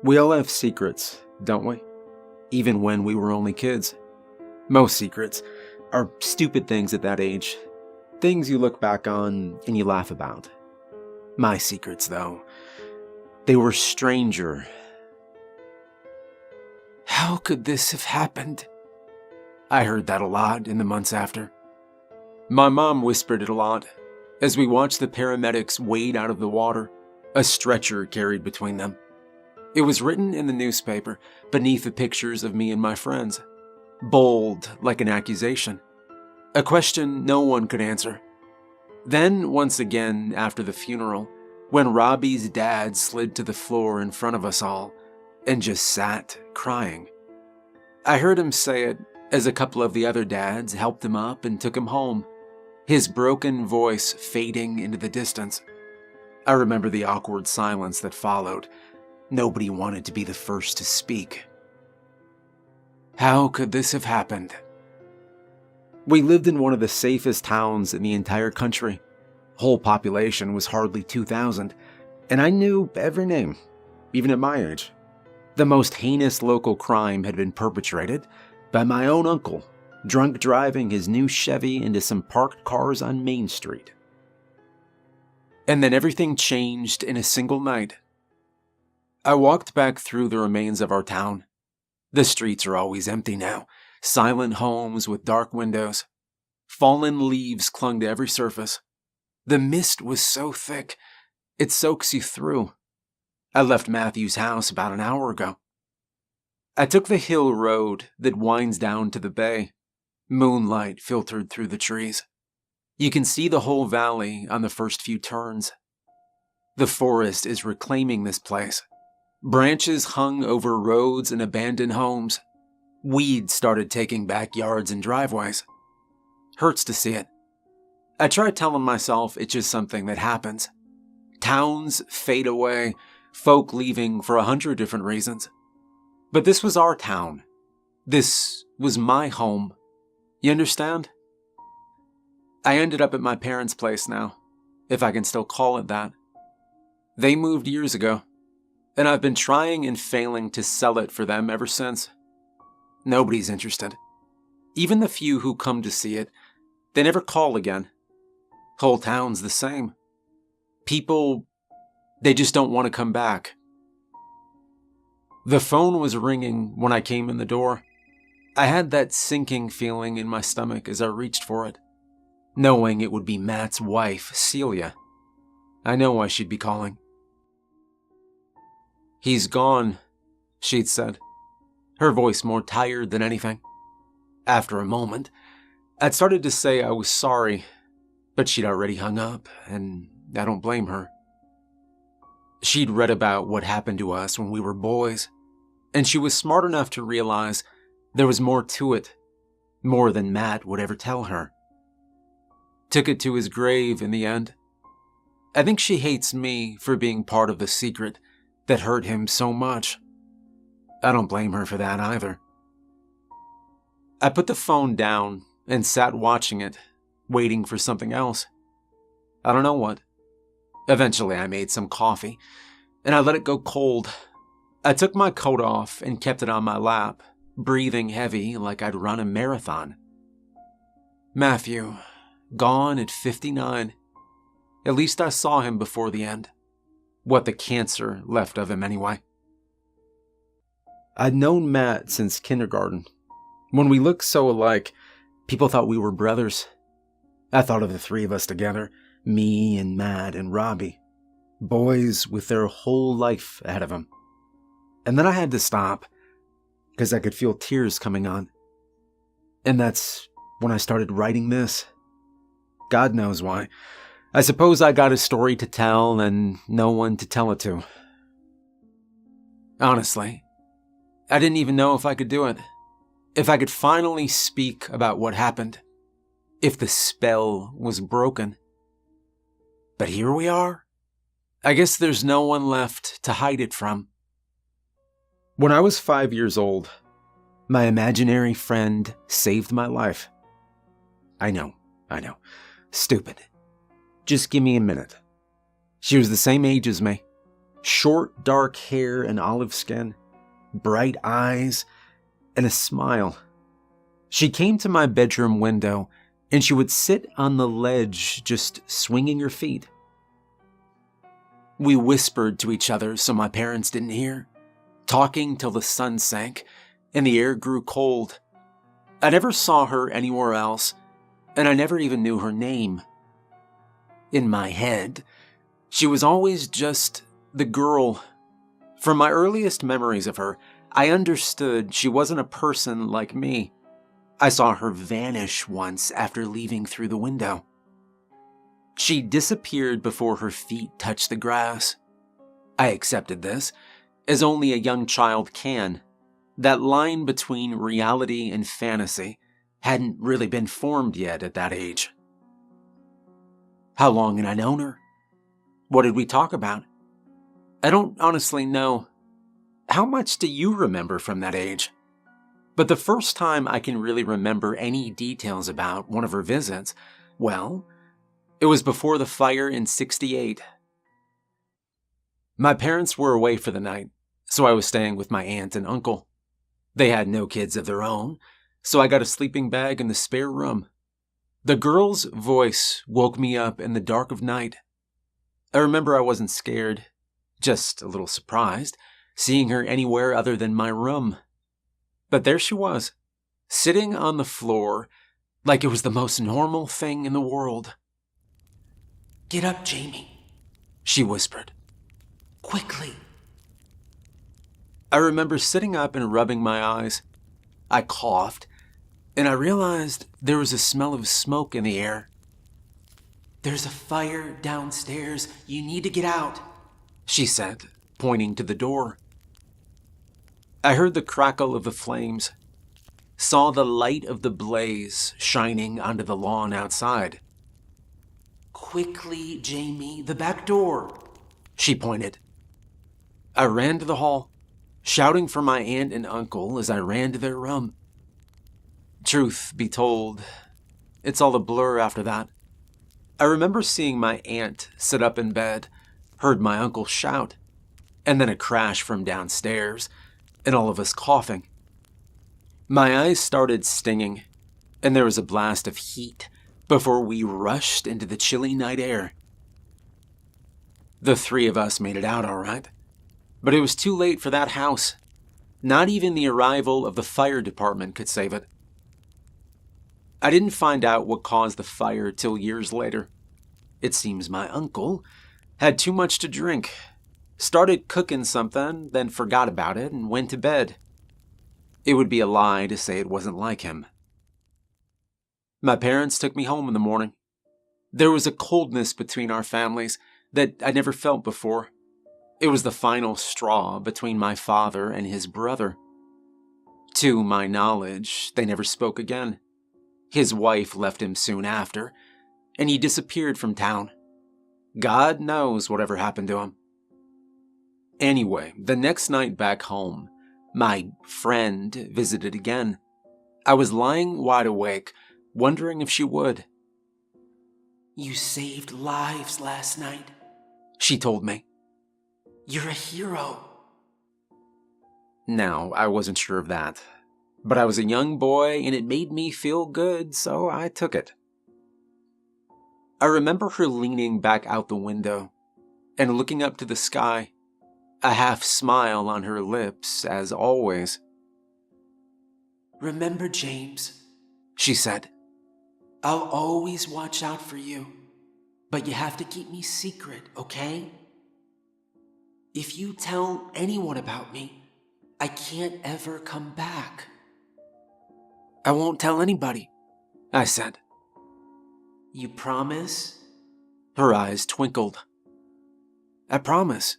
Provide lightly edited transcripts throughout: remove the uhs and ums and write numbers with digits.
We all have secrets, don't we? Even when we were only kids. Most secrets are stupid things at that age. Things you look back on and you laugh about. My secrets, though, they were stranger. How could this have happened? I heard that a lot in the months after. My mom whispered it a lot as we watched the paramedics wade out of the water, a stretcher carried between them. It was written in the newspaper beneath the pictures of me and my friends, bold like an accusation, a question no one could answer. Then, once again, after the funeral, when Robbie's dad slid to the floor in front of us all and just sat crying. I heard him say it as a couple of the other dads helped him up and took him home, his broken voice fading into the distance. I remember the awkward silence that followed. Nobody wanted to be the first to speak. How could this have happened? We lived in one of the safest towns in the entire country. Whole population was hardly 2,000, and I knew every name, even at my age. The most heinous local crime had been perpetrated by my own uncle, drunk driving his new Chevy into some parked cars on Main Street. And then everything changed in a single night. I walked back through the remains of our town. The streets are always empty now, silent homes with dark windows. Fallen leaves clung to every surface. The mist was so thick, it soaks you through. I left Matthew's house about an hour ago. I took the hill road that winds down to the bay. Moonlight filtered through the trees. You can see the whole valley on the first few turns. The forest is reclaiming this place. Branches hung over roads and abandoned homes. Weeds started taking backyards and driveways. Hurts to see it. I try telling myself it's just something that happens. Towns fade away, folk leaving for 100 different reasons. But this was our town. This was my home. You understand? I ended up at my parents' place now, if I can still call it that. They moved years ago, and I've been trying and failing to sell it for them ever since. Nobody's interested. Even the few who come to see it, they never call again. Whole town's the same. People, they just don't want to come back. The phone was ringing when I came in the door. I had that sinking feeling in my stomach as I reached for it, knowing it would be Matt's wife, Celia. I know why she'd be calling. He's gone, she'd said, her voice more tired than anything. After a moment, I'd started to say I was sorry, but she'd already hung up, and I don't blame her. She'd read about what happened to us when we were boys, and she was smart enough to realize there was more to it, more than Matt would ever tell her. Took it to his grave in the end. I think she hates me for being part of the secret that hurt him so much. I don't blame her for that either. I put the phone down and sat watching it, waiting for something else. I don't know what. Eventually I made some coffee, and I let it go cold. I took my coat off and kept it on my lap, breathing heavy like I'd run a marathon. Matthew, gone at 59. At least I saw him before the end. What the cancer left of him anyway. I'd known Matt since kindergarten. When we looked so alike, people thought we were brothers. I thought of the three of us together, me and Matt and Robbie, boys with their whole life ahead of them. And then I had to stop, because I could feel tears coming on. And that's when I started writing this. God knows why. I suppose I got a story to tell and no one to tell it to. Honestly, I didn't even know if I could do it. If I could finally speak about what happened. If the spell was broken. But here we are. I guess there's no one left to hide it from. When I was 5 years old, my imaginary friend saved my life. I know. Stupid. Just give me a minute. She was the same age as me. Short, dark hair and olive skin, bright eyes, and a smile. She came to my bedroom window, and she would sit on the ledge, just swinging her feet. We whispered to each other so my parents didn't hear, talking till the sun sank and the air grew cold. I never saw her anywhere else, and I never even knew her name. In my head, she was always just the girl. From my earliest memories of her, I understood she wasn't a person like me. I saw her vanish once after leaving through the window. She disappeared before her feet touched the grass. I accepted this, as only a young child can. That line between reality and fantasy hadn't really been formed yet at that age. How long had I known her? What did we talk about? I don't honestly know. How much do you remember from that age? But the first time I can really remember any details about one of her visits, well, it was before the fire in '68. My parents were away for the night, so I was staying with my aunt and uncle. They had no kids of their own, so I got a sleeping bag in the spare room. The girl's voice woke me up in the dark of night. I remember I wasn't scared, just a little surprised, seeing her anywhere other than my room. But there she was, sitting on the floor like it was the most normal thing in the world. "Get up, Jamie," she whispered. "Quickly." I remember sitting up and rubbing my eyes. I coughed, and I realized there was a smell of smoke in the air. "There's a fire downstairs. You need to get out," she said, pointing to the door. I heard the crackle of the flames, saw the light of the blaze shining onto the lawn outside. "Quickly, Jamie, the back door," she pointed. I ran to the hall, shouting for my aunt and uncle as I ran to their room. Truth be told, it's all a blur after that. I remember seeing my aunt sit up in bed, heard my uncle shout, and then a crash from downstairs, and all of us coughing. My eyes started stinging, and there was a blast of heat before we rushed into the chilly night air. The three of us made it out all right, but it was too late for that house. Not even the arrival of the fire department could save it. I didn't find out what caused the fire till years later. It seems my uncle had too much to drink, started cooking something, then forgot about it and went to bed. It would be a lie to say it wasn't like him. My parents took me home in the morning. There was a coldness between our families that I never felt before. It was the final straw between my father and his brother. To my knowledge, they never spoke again. His wife left him soon after, and he disappeared from town. God knows whatever happened to him. Anyway, the next night back home, my friend visited again. I was lying wide awake, wondering if she would. "You saved lives last night," she told me. "You're a hero." Now, I wasn't sure of that, but I was a young boy and it made me feel good, so I took it. I remember her leaning back out the window and looking up to the sky, a half smile on her lips as always. "Remember, James," she said, "I'll always watch out for you, but you have to keep me secret, okay? If you tell anyone about me, I can't ever come back." "I won't tell anybody," I said. "You promise?" Her eyes twinkled. "I promise,"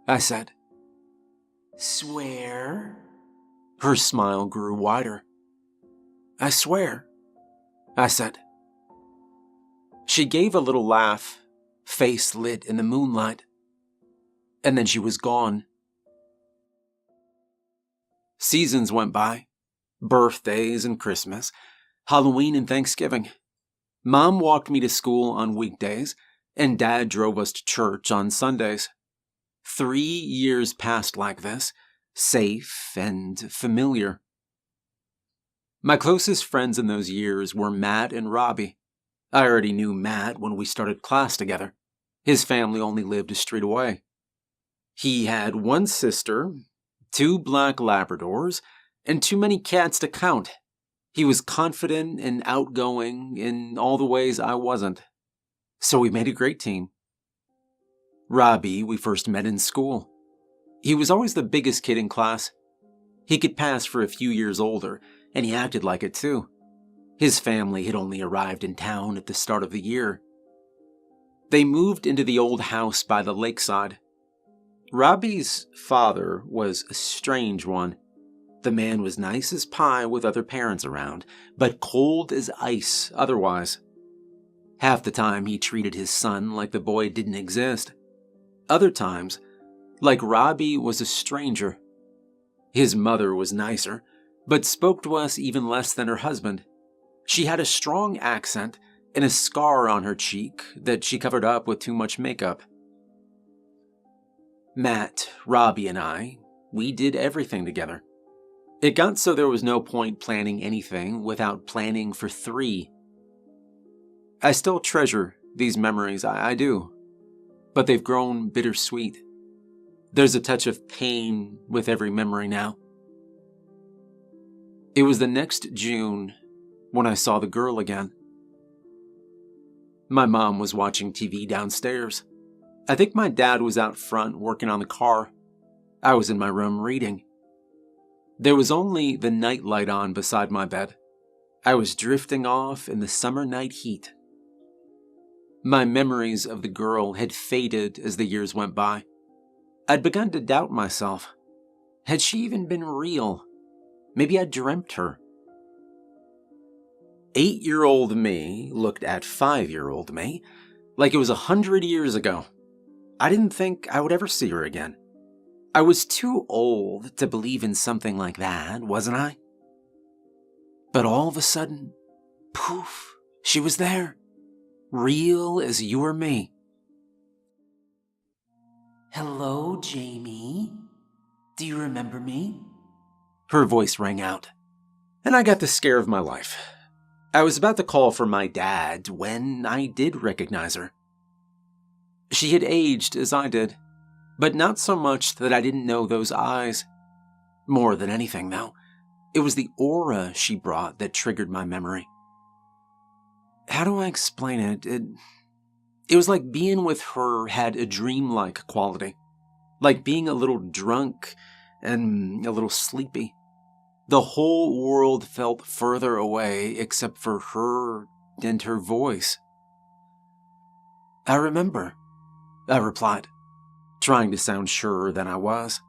I said. "Swear?" Her smile grew wider. "I swear," I said. She gave a little laugh, face lit in the moonlight, and then she was gone. Seasons went by, birthdays and Christmas, Halloween and Thanksgiving. Mom walked me to school on weekdays, and Dad drove us to church on Sundays. 3 years passed like this, safe and familiar. My closest friends in those years were Matt and Robbie. I already knew Matt when we started class together. His family only lived a street away. He had one sister, 2 black Labradors, and too many cats to count. He was confident and outgoing in all the ways I wasn't. So we made a great team. Robbie, we first met in school. He was always the biggest kid in class. He could pass for a few years older, and he acted like it too. His family had only arrived in town at the start of the year. They moved into the old house by the lakeside. Robbie's father was a strange one. The man was nice as pie with other parents around, but cold as ice otherwise. Half the time he treated his son like the boy didn't exist. Other times, like Robbie was a stranger. His mother was nicer, but spoke to us even less than her husband. She had a strong accent and a scar on her cheek that she covered up with too much makeup. Matt, Robbie, and we did everything together. It got so there was no point planning anything without planning for 3. I still treasure these memories, I do. But they've grown bittersweet. There's a touch of pain with every memory now. It was the next June when I saw the girl again. My mom was watching TV downstairs. I think my dad was out front working on the car. I was in my room reading. There was only the nightlight on beside my bed. I was drifting off in the summer night heat. My memories of the girl had faded as the years went by. I'd begun to doubt myself. Had she even been real? Maybe I dreamt her. 8-year-old me looked at 5-year-old me like it was 100 years ago. I didn't think I would ever see her again. I was too old to believe in something like that, wasn't I? But all of a sudden, poof, she was there. Real as you or me. "Hello, Jamie. Do you remember me?" Her voice rang out, and I got the scare of my life. I was about to call for my dad when I did recognize her. She had aged as I did, but not so much that I didn't know those eyes. More than anything, though, it was the aura she brought that triggered my memory. How do I explain it? It was like being with her had a dreamlike quality. Like being a little drunk and a little sleepy. The whole world felt further away except for her and her voice. "I remember," I replied, trying to sound surer than I was.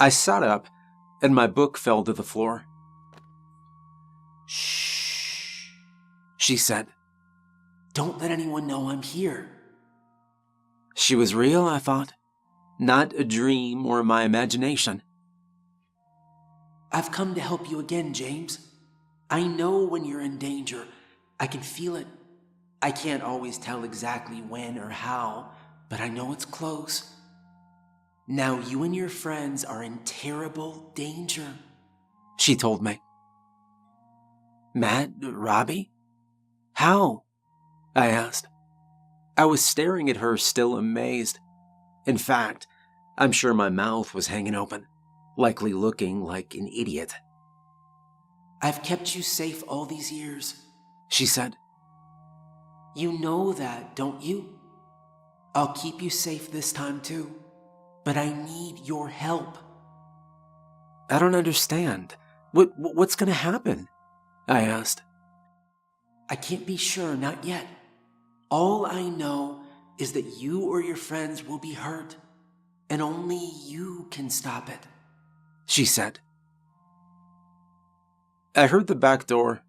I sat up, and my book fell to the floor. "Shh," she said. "Don't let anyone know I'm here." She was real, I thought, not a dream or my imagination. "I've come to help you again, James. I know when you're in danger. I can feel it. I can't always tell exactly when or how, but I know it's close. Now you and your friends are in terrible danger," she told me. "Matt, Robbie? How?" I asked. I was staring at her, still amazed. In fact, I'm sure my mouth was hanging open, likely looking like an idiot. "I've kept you safe all these years," she said. "You know that, don't you? I'll keep you safe this time too, but I need your help." "I don't understand. What's going to happen?" I asked. "I can't be sure, not yet. All I know is that you or your friends will be hurt, and only you can stop it," she said. I heard the back door.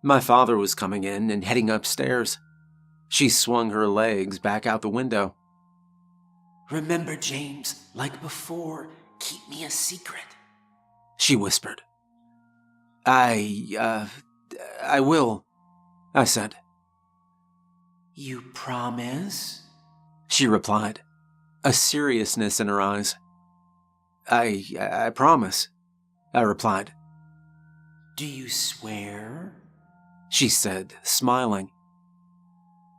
My father was coming in and heading upstairs. She swung her legs back out the window. "Remember, James, like before, keep me a secret," she whispered. I will," I said. "You promise?" she replied, a seriousness in her eyes. I promise, I replied. Do you swear? She said, smiling.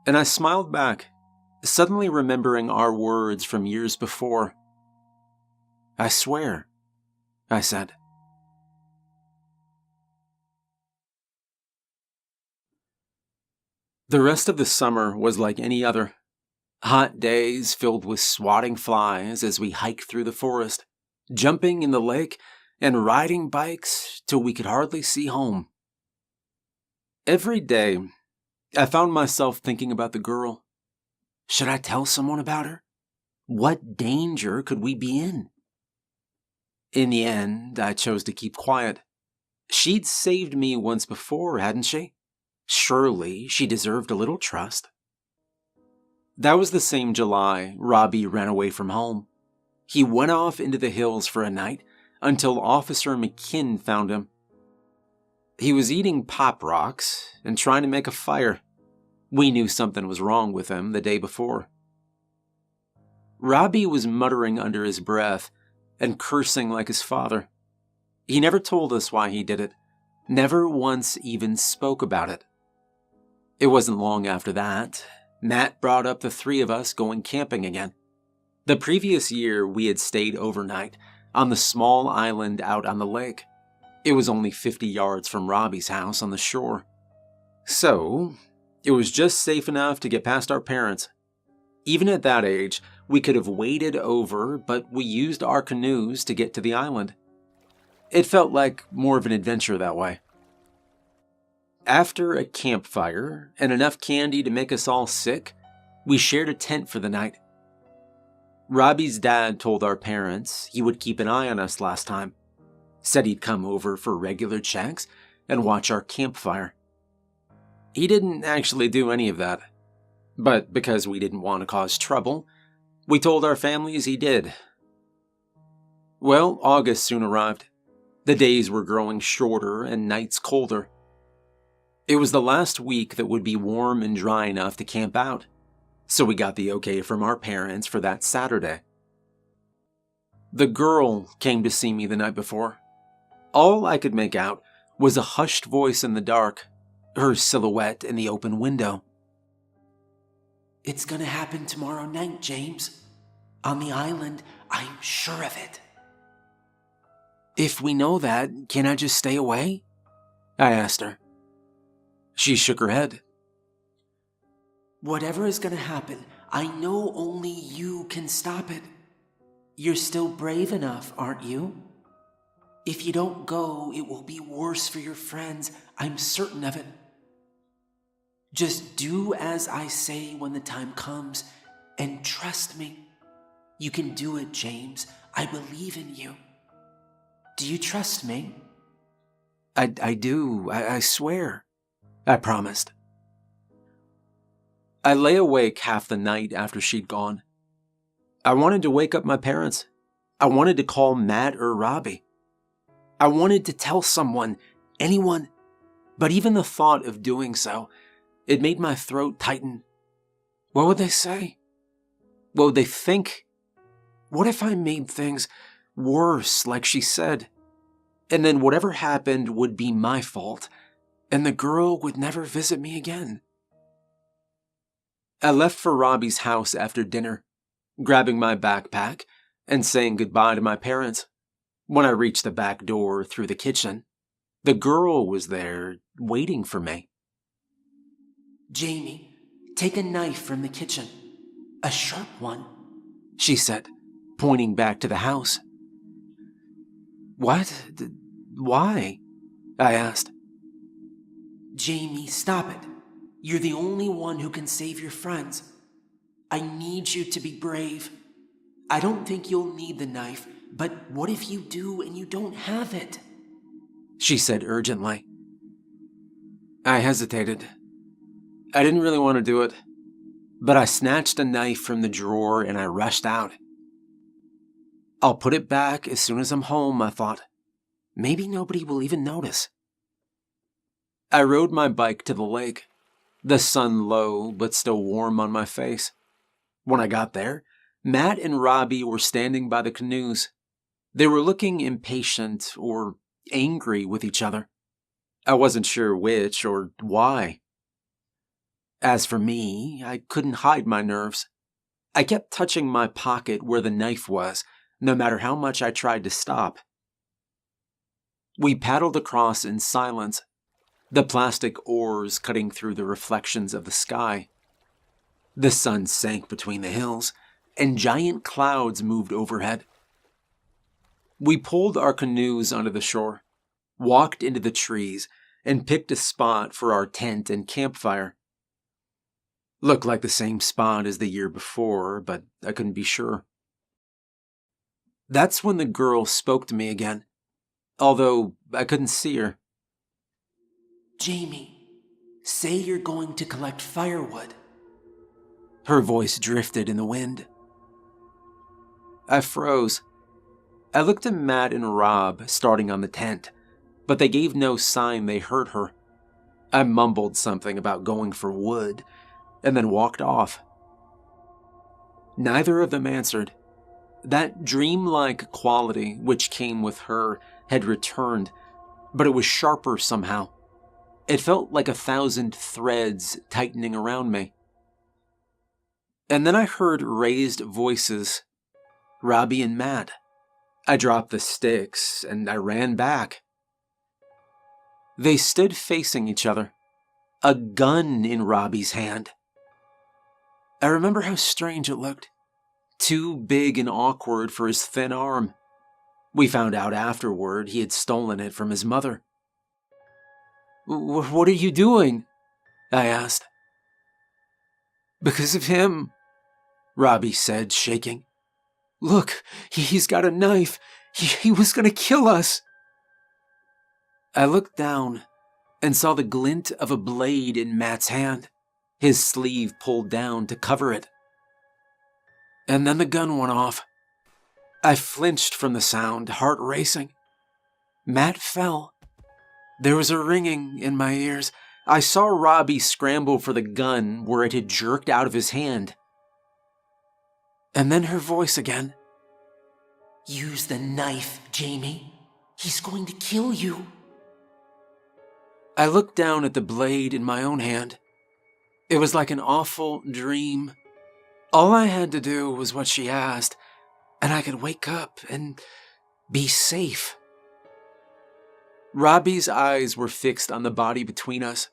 And I smiled back, suddenly remembering our words from years before. I swear, I said. The rest of the summer was like any other. Hot days filled with swatting flies as we hiked through the forest, jumping in the lake, and riding bikes till we could hardly see home. Every day, I found myself thinking about the girl. Should I tell someone about her? What danger could we be in? In the end, I chose to keep quiet. She'd saved me once before, hadn't she? Surely she deserved a little trust. That was the same July Robbie ran away from home. He went off into the hills for a night until Officer McKinn found him. He was eating Pop Rocks and trying to make a fire. We knew something was wrong with him the day before. Robbie was muttering under his breath and cursing like his father. He never told us why he did it, never once even spoke about it. It wasn't long after that, Matt brought up the three of us going camping again. The previous year, we had stayed overnight on the small island out on the lake. It was only 50 yards from Robbie's house on the shore. So, it was just safe enough to get past our parents. Even at that age, we could have waded over, but we used our canoes to get to the island. It felt like more of an adventure that way. After a campfire and enough candy to make us all sick, we shared a tent for the night. Robbie's dad told our parents he would keep an eye on us last time. Said he'd come over for regular checks and watch our campfire. He didn't actually do any of that. But because we didn't want to cause trouble, we told our families he did. Well, August soon arrived. The days were growing shorter and nights colder. It was the last week that would be warm and dry enough to camp out, so we got the okay from our parents for that Saturday. The girl came to see me the night before. All I could make out was a hushed voice in the dark, her silhouette in the open window. It's gonna happen tomorrow night, James. On the island, I'm sure of it. If we know that, can I just stay away? I asked her. She shook her head. Whatever is gonna happen, I know only you can stop it. You're still brave enough, aren't you? If you don't go, it will be worse for your friends. I'm certain of it. Just do as I say when the time comes, and trust me. You can do it, James. I believe in you. Do you trust me? I do. I swear. I promised. I lay awake half the night after she'd gone. I wanted to wake up my parents. I wanted to call Matt or Robbie. I wanted to tell someone, anyone. But even the thought of doing so, it made my throat tighten. What would they say? What would they think? What if I made things worse, like she said? And then whatever happened would be my fault, and the girl would never visit me again. I left for Robbie's house after dinner, grabbing my backpack and saying goodbye to my parents. When I reached the back door through the kitchen, the girl was there, waiting for me. Jamie, take a knife from the kitchen. A sharp one, she said, pointing back to the house. What? Why? I asked. Jamie, stop it. You're the only one who can save your friends. I need you to be brave. I don't think you'll need the knife, but what if you do and you don't have it? She said urgently. I hesitated. I didn't really want to do it, but I snatched a knife from the drawer and I rushed out. I'll put it back as soon as I'm home, I thought. Maybe nobody will even notice. I rode my bike to the lake, the sun low but still warm on my face. When I got there, Matt and Robbie were standing by the canoes. They were looking impatient or angry with each other. I wasn't sure which or why. As for me, I couldn't hide my nerves. I kept touching my pocket where the knife was, no matter how much I tried to stop. We paddled across in silence, the plastic oars cutting through the reflections of the sky. The sun sank between the hills, and giant clouds moved overhead. We pulled our canoes onto the shore, walked into the trees, and picked a spot for our tent and campfire. Looked like the same spot as the year before, but I couldn't be sure. That's when the girl spoke to me again, although I couldn't see her. Jamie, say you're going to collect firewood. Her voice drifted in the wind. I froze. I looked at Matt and Rob starting on the tent, but they gave no sign they heard her. I mumbled something about going for wood, and then walked off. Neither of them answered. That dreamlike quality which came with her had returned, but it was sharper somehow. It felt like 1,000 threads tightening around me. And then I heard raised voices. Robbie and Matt. I dropped the sticks and I ran back. They stood facing each other, a gun in Robbie's hand. I remember how strange it looked. Too big and awkward for his thin arm. We found out afterward he had stolen it from his mother. "What are you doing?" I asked. "Because of him," Robbie said, shaking. "Look, he's got a knife. He was going to kill us." I looked down and saw the glint of a blade in Matt's hand, his sleeve pulled down to cover it. And then the gun went off. I flinched from the sound, heart racing. Matt fell. There was a ringing in my ears. I saw Robbie scramble for the gun where it had jerked out of his hand. And then her voice again. Use the knife, Jamie. He's going to kill you. I looked down at the blade in my own hand. It was like an awful dream. All I had to do was what she asked, and I could wake up and be safe. Robbie's eyes were fixed on the body between us.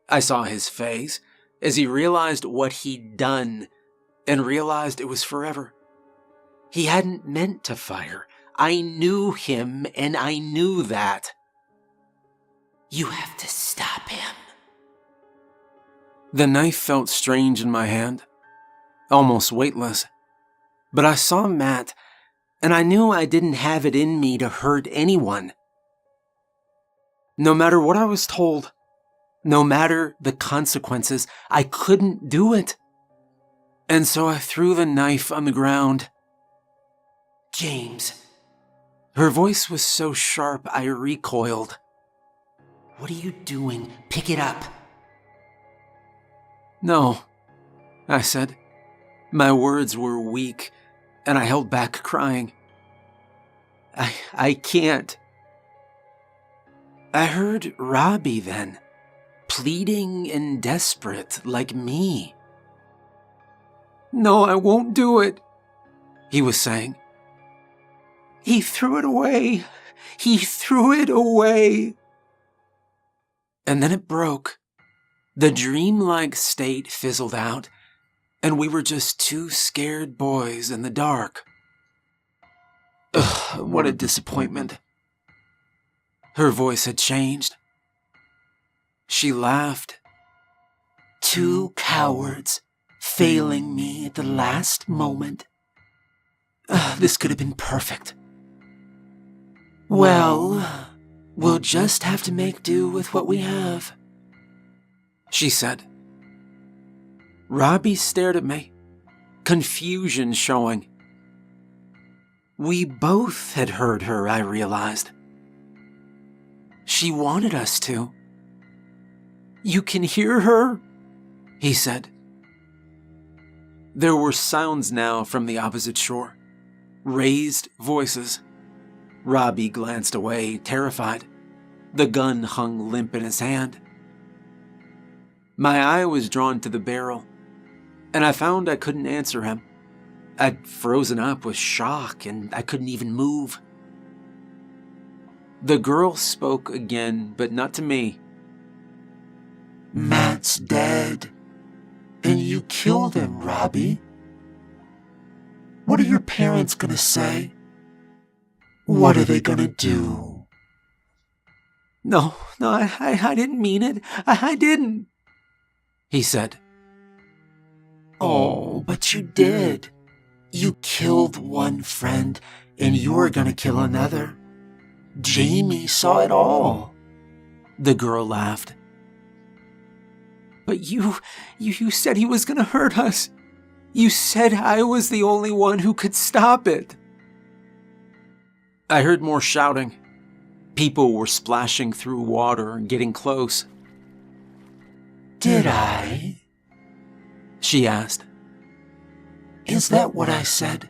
I saw his face as he realized what he'd done and realized it was forever. He hadn't meant to fire. I knew him, and I knew that. You have to stop him. The knife felt strange in my hand, almost weightless. But I saw Matt, and I knew I didn't have it in me to hurt anyone. No matter what I was told, no matter the consequences, I couldn't do it. And so I threw the knife on the ground. James. Her voice was so sharp I recoiled. What are you doing? Pick it up. No, I said. My words were weak, and I held back crying. I can't. I heard Robbie then, pleading and desperate like me. No, I won't do it, he was saying. He threw it away. He threw it away. And then it broke. The dreamlike state fizzled out, and we were just two scared boys in the dark. Ugh, what a disappointment. Her voice had changed. She laughed. Two cowards failing me at the last moment. This could have been perfect. Well, we'll just have to make do with what we have, she said. Robbie stared at me, confusion showing. We both had heard her, I realized. She wanted us to. You can hear her? He said. There were sounds now from the opposite shore. Raised voices. Robbie glanced away, terrified. The gun hung limp in his hand. My eye was drawn to the barrel, and I found I couldn't answer him. I'd frozen up with shock, and I couldn't even move. The girl spoke again, but not to me. Matt's dead, and you killed him, Robbie. What are your parents gonna say? What are they gonna do? No, I didn't mean it. I didn't, he said. Oh, but you did. You killed one friend, and you're gonna kill another. Jamie saw it all. The girl laughed. But you said he was gonna hurt us. You said I was the only one who could stop it. I heard more shouting. People were splashing through water and getting close. Did I? She asked. Is that what I said?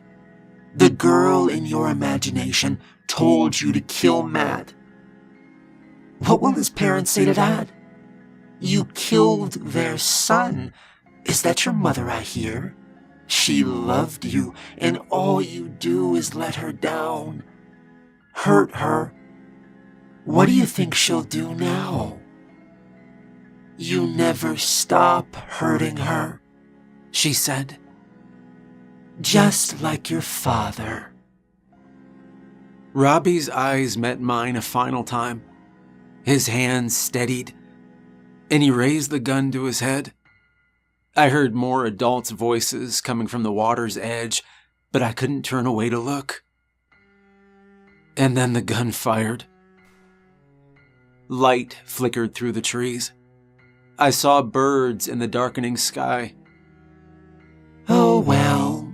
The girl in your imagination told you to kill Matt. What will his parents say to that? You killed their son. Is that your mother I hear? She loved you, and all you do is let her down. Hurt her. What do you think she'll do now? You never stop hurting her, she said. Just like your father. Robbie's eyes met mine a final time. His hands steadied, and he raised the gun to his head. I heard more adults' voices coming from the water's edge, but I couldn't turn away to look. And then the gun fired. Light flickered through the trees. I saw birds in the darkening sky. Oh, well,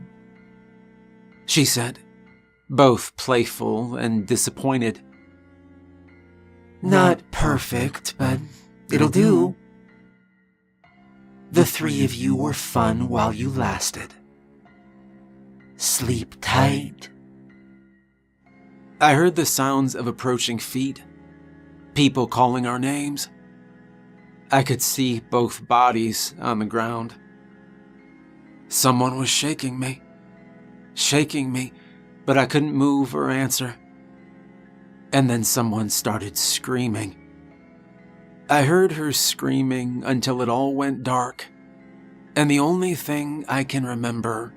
she said, both playful and disappointed. Not perfect, but it'll do. The three of you were fun while you lasted. Sleep tight. I heard the sounds of approaching feet, people calling our names. I could see both bodies on the ground. Someone was shaking me, but I couldn't move or answer. And then someone started screaming. I heard her screaming until it all went dark, and the only thing I can remember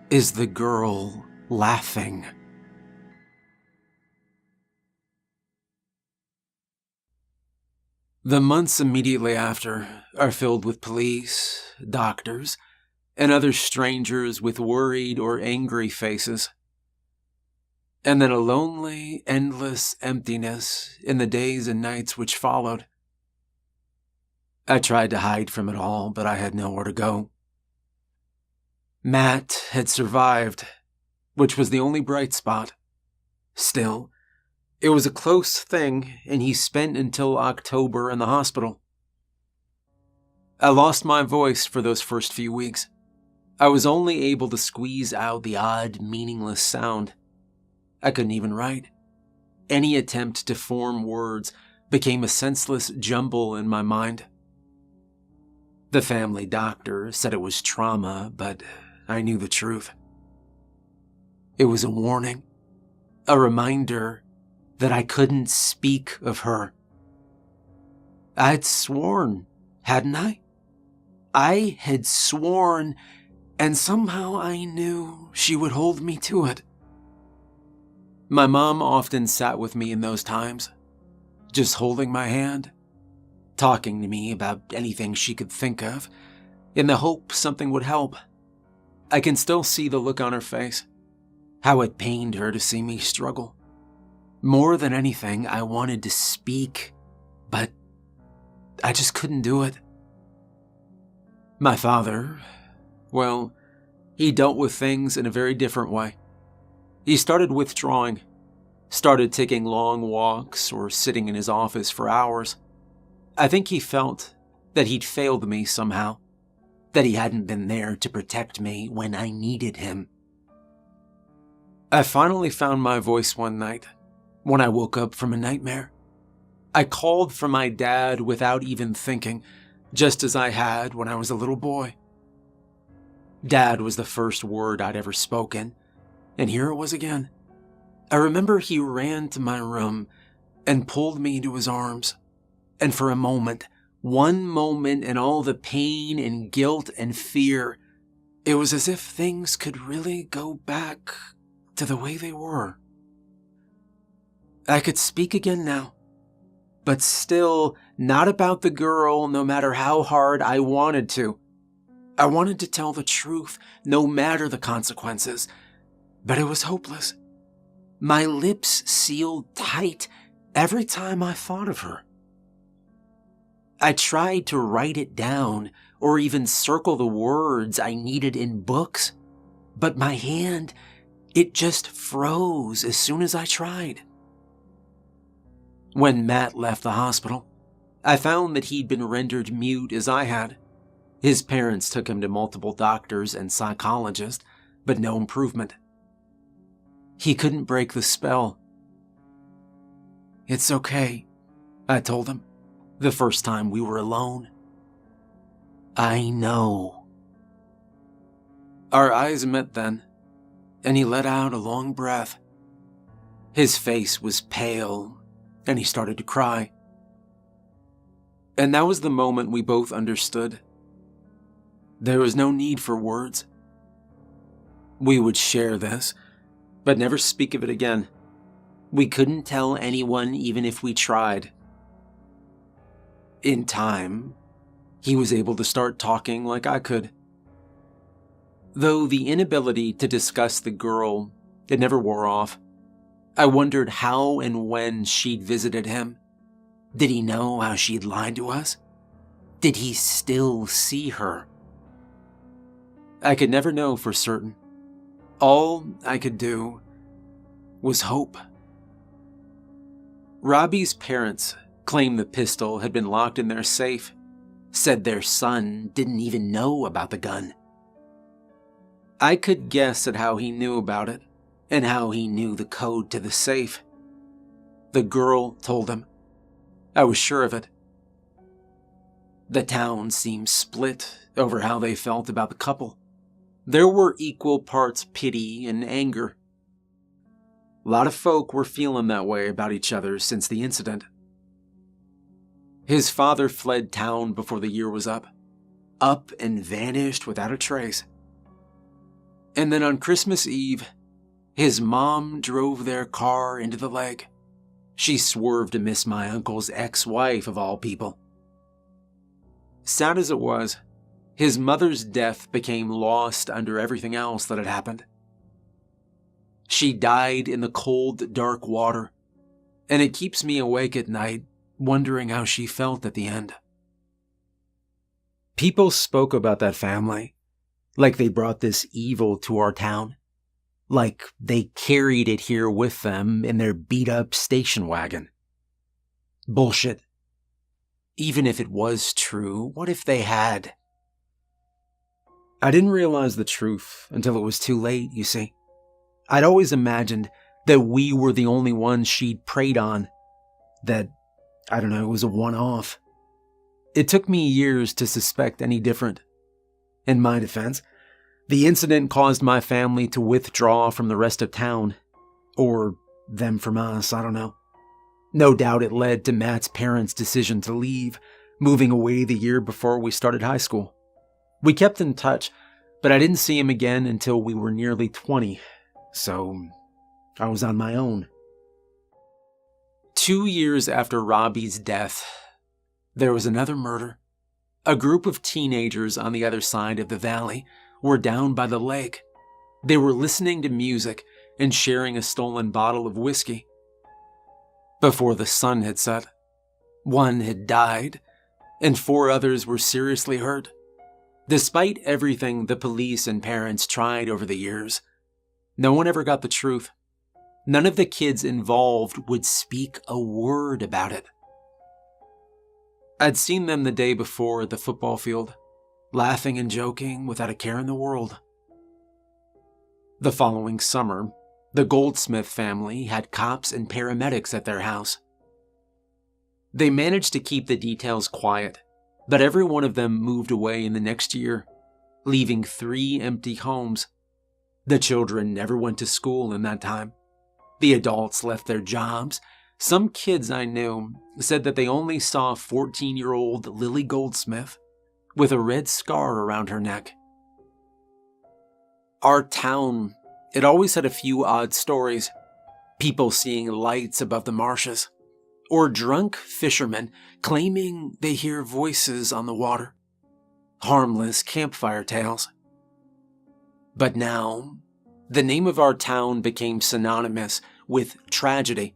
is the girl laughing. The months immediately after are filled with police, doctors, and other strangers with worried or angry faces. And then a lonely, endless emptiness in the days and nights which followed. I tried to hide from it all, but I had nowhere to go. Matt had survived, which was the only bright spot. Still, it was a close thing, and he spent until October in the hospital. I lost my voice for those first few weeks. I was only able to squeeze out the odd, meaningless sound. I couldn't even write. Any attempt to form words became a senseless jumble in my mind. The family doctor said it was trauma, but I knew the truth. It was a warning, a reminder that I couldn't speak of her. I'd sworn, hadn't I? I had sworn, and somehow I knew she would hold me to it. My mom often sat with me in those times, just holding my hand, talking to me about anything she could think of, in the hope something would help. I can still see the look on her face, how it pained her to see me struggle. More than anything, I wanted to speak, but I just couldn't do it. My father, well, he dealt with things in a very different way. He started withdrawing, started taking long walks or sitting in his office for hours. I think he felt that he'd failed me somehow, that he hadn't been there to protect me when I needed him. I finally found my voice one night when I woke up from a nightmare. I called for my dad without even thinking, just as I had when I was a little boy. Dad was the first word I'd ever spoken, and here it was again. I remember he ran to my room and pulled me into his arms, and for a moment, one moment in all the pain and guilt and fear, it was as if things could really go back to the way they were. I could speak again now, but still not about the girl, no matter how hard I wanted to. I wanted to tell the truth, no matter the consequences, but it was hopeless. My lips sealed tight every time I thought of her. I tried to write it down or even circle the words I needed in books, but my hand, it just froze as soon as I tried. When Matt left the hospital, I found that he'd been rendered mute as I had. His parents took him to multiple doctors and psychologists, but no improvement. He couldn't break the spell. "It's okay," I told him, the first time we were alone. "I know." Our eyes met then, and he let out a long breath. His face was pale, and he started to cry. And that was the moment we both understood. There was no need for words. We would share this, but never speak of it again. We couldn't tell anyone even if we tried. In time, he was able to start talking like I could. Though the inability to discuss the girl, it never wore off. I wondered how and when she'd visited him. Did he know how she'd lied to us? Did he still see her? I could never know for certain. All I could do was hope. Robbie's parents claimed the pistol had been locked in their safe, said their son didn't even know about the gun. I could guess at how he knew about it and how he knew the code to the safe. The girl told him. I was sure of it. The town seemed split over how they felt about the couple. There were equal parts pity and anger. A lot of folk were feeling that way about each other since the incident. His father fled town before the year was up and vanished without a trace. And then on Christmas Eve, his mom drove their car into the lake. She swerved to miss my uncle's ex-wife of all people. Sad as it was, his mother's death became lost under everything else that had happened. She died in the cold, dark water, and it keeps me awake at night, wondering how she felt at the end. People spoke about that family, like they brought this evil to our town, like they carried it here with them in their beat-up station wagon. Bullshit. Even if it was true, what if they had? I didn't realize the truth until it was too late, you see. I'd always imagined that we were the only ones she'd preyed on, that, I don't know, it was a one-off. It took me years to suspect any different. In my defense, the incident caused my family to withdraw from the rest of town. Or them from us, I don't know. No doubt it led to Matt's parents' decision to leave, moving away the year before we started high school. We kept in touch, but I didn't see him again until we were nearly 20, so I was on my own. 2 years after Robbie's death, there was another murder. A group of teenagers on the other side of the valley were down by the lake. They were listening to music and sharing a stolen bottle of whiskey. Before the sun had set, one had died, and 4 others were seriously hurt. Despite everything the police and parents tried over the years, no one ever got the truth. None of the kids involved would speak a word about it. I'd seen them the day before at the football field. laughing and joking without a care in the world. The following summer, the Goldsmith family had cops and paramedics at their house. They managed to keep the details quiet, but every one of them moved away in the next year, leaving 3 empty homes. The children never went to school in that time. The adults left their jobs. Some kids I knew said that they only saw 14-year-old Lily Goldsmith with a red scar around her neck. Our town, it always had a few odd stories. People seeing lights above the marshes, or drunk fishermen claiming they hear voices on the water. Harmless campfire tales. But now, the name of our town became synonymous with tragedy.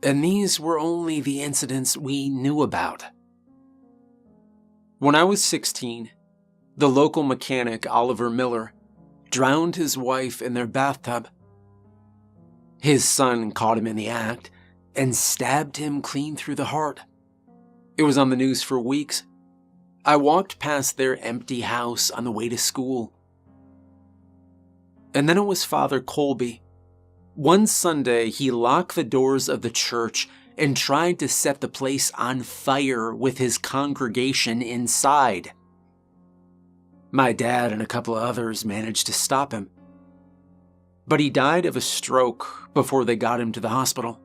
And these were only the incidents we knew about. When I was 16, the local mechanic, Oliver Miller, drowned his wife in their bathtub. His son caught him in the act and stabbed him clean through the heart. It was on the news for weeks. I walked past their empty house on the way to school. And then it was Father Colby. One Sunday, he locked the doors of the church and tried to set the place on fire with his congregation inside. My dad and a couple of others managed to stop him. But he died of a stroke before they got him to the hospital.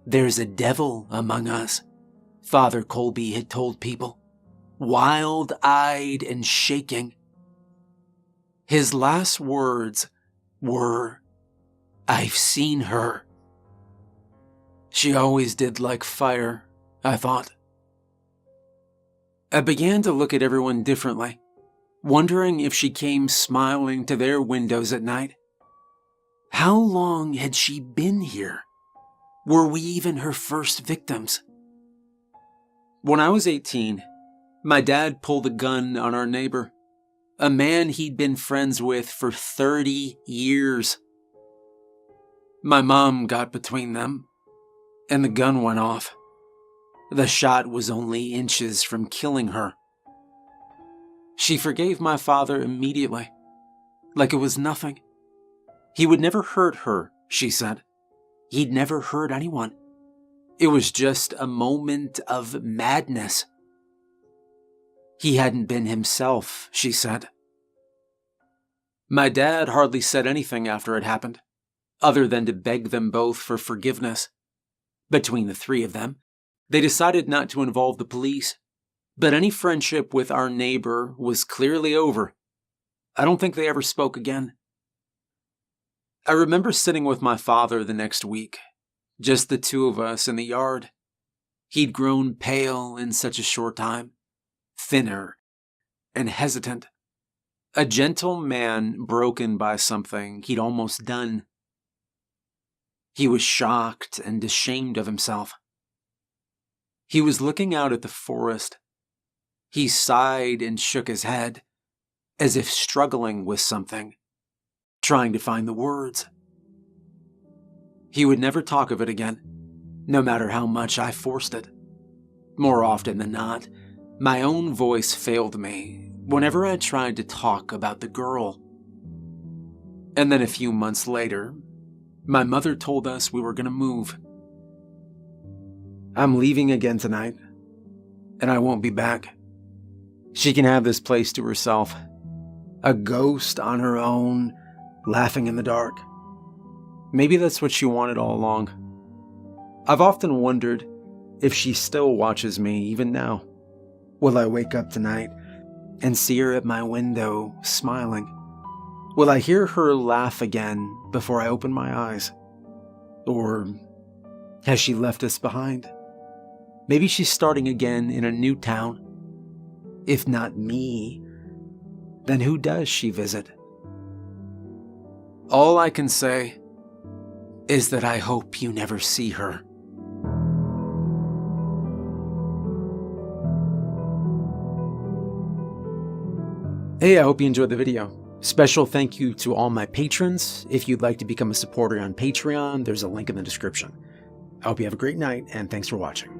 "There's a devil among us," Father Colby had told people, wild-eyed and shaking. His last words were, "I've seen her." She always did like fire, I thought. I began to look at everyone differently, wondering if she came smiling to their windows at night. How long had she been here? Were we even her first victims? When I was 18, my dad pulled a gun on our neighbor, a man he'd been friends with for 30 years. My mom got between them, and the gun went off. The shot was only inches from killing her. She forgave my father immediately, like it was nothing. He would never hurt her, she said. He'd never hurt anyone. It was just a moment of madness. He hadn't been himself, she said. My dad hardly said anything after it happened, other than to beg them both for forgiveness. Between the 3 of them, they decided not to involve the police, but any friendship with our neighbor was clearly over. I don't think they ever spoke again. I remember sitting with my father the next week, just the 2 of us in the yard. He'd grown pale in such a short time, thinner and hesitant. A gentle man broken by something he'd almost done. He was shocked and ashamed of himself. He was looking out at the forest. He sighed and shook his head, as if struggling with something, trying to find the words. He would never talk of it again, no matter how much I forced it. More often than not, my own voice failed me whenever I tried to talk about the girl. And then a few months later, my mother told us we were going to move. "I'm leaving again tonight, and I won't be back. She can have this place to herself. A ghost on her own, laughing in the dark." Maybe that's what she wanted all along. I've often wondered if she still watches me even now. Will I wake up tonight and see her at my window, smiling? Will I hear her laugh again before I open my eyes? Or has she left us behind? Maybe she's starting again in a new town. If not me, then who does she visit? All I can say is that I hope you never see her. Hey, I hope you enjoyed the video. Special thank you to all my patrons. If you'd like to become a supporter on Patreon, there's a link in the description. I hope you have a great night, and thanks for watching.